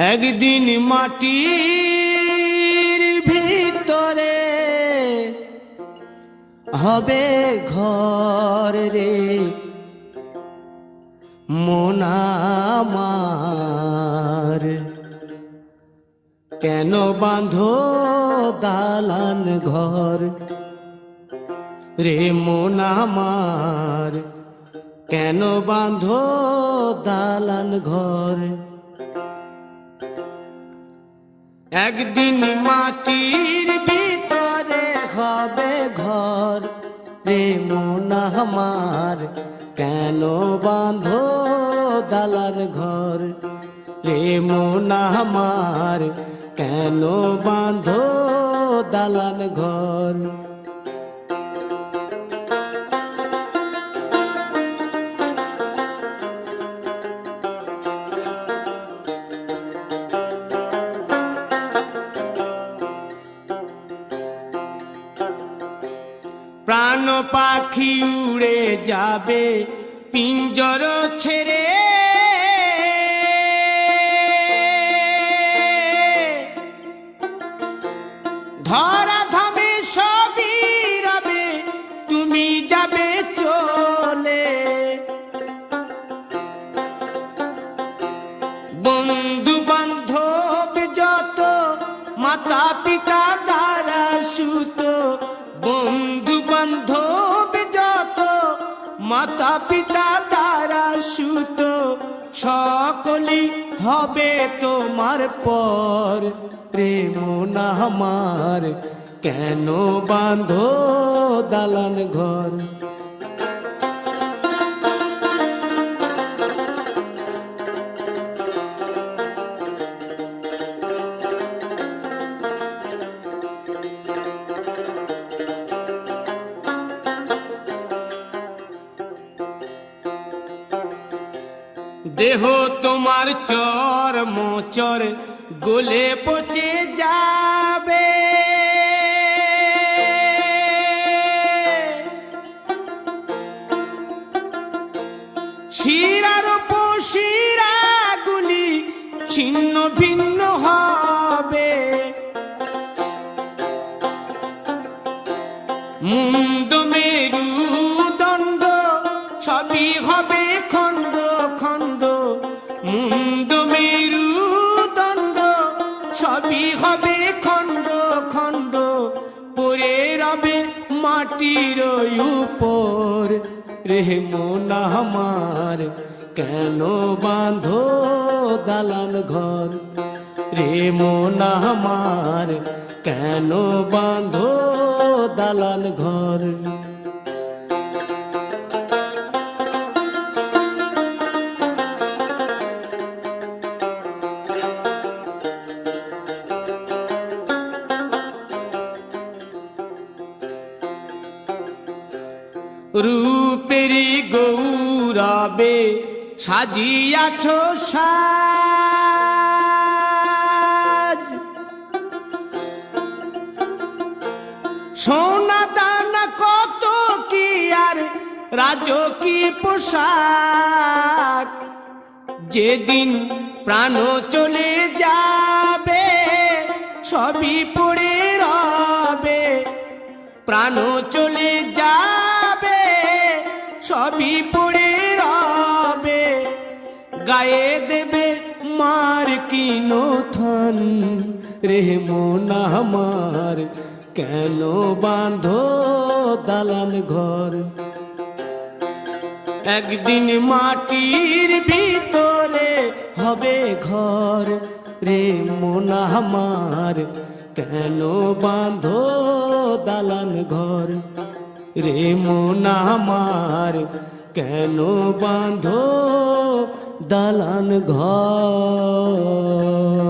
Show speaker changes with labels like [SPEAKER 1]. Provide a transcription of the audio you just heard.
[SPEAKER 1] একদিন মাটির ভিতরে হবে ঘর রে মন আমার, কেন বাঁধো দালান ঘর রে মন আমার, কেন বাঁধো দালান ঘর। একদিন মাটির ভিতরে হবে ঘর রে মন আমার, কেন বাঁধো দালান ঘর রে মন আমার, কেন বাঁধো দালান ঘর। প্রাণ পাখি উড়ে যাবে পিঞ্জর ছেড়ে, ধরা ধামে সবই রবে তুমি যাবে চলে। বন্ধু বান্ধব যত মাতা পিতা দ্বারা সুত, বন্ধু বান্ধব যত মাতা পিতা দ্বারা সুত, সকলেই হবে তোমার পর রে মন আমার, কেন বাঁধো দালান ঘর। দেহ তোমার চর মোচর গলে পচে যাবে, শিরার উপশিরা গুলি ছিন্ন ভিন্ন হবে, মুন্ড মেরুদণ্ড সবই হবে খণ্ড খণ্ড, মুন্ড মেরুদণ্ড সবই হবে খণ্ড খণ্ড, পড়ে রবে মাটির উপর রে মন আমার, কেন বাঁধো দালান ঘর রে মন আমার, কেন বাঁধো দালান ঘর। রূপেরি গৌরবে সাজিয়াছ সাজ, সোনা দানা কত কি আর রাজকীয় পোশাক, যেদিন প্রাণ চলে যাবে সবই পড়ে রবে, প্রাণ চলে যাবে সবই পড়ে রবে, গায়ে দেবে মার কিনো থান রে মন আমার, কেন বাঁধো দালান ঘর। একদিন মাটির ভিতরে হবে ঘর রে মন আমার, কেন বাঁধো দালান ঘর রে মন আমার, কেন বাঁধো দালান ঘর।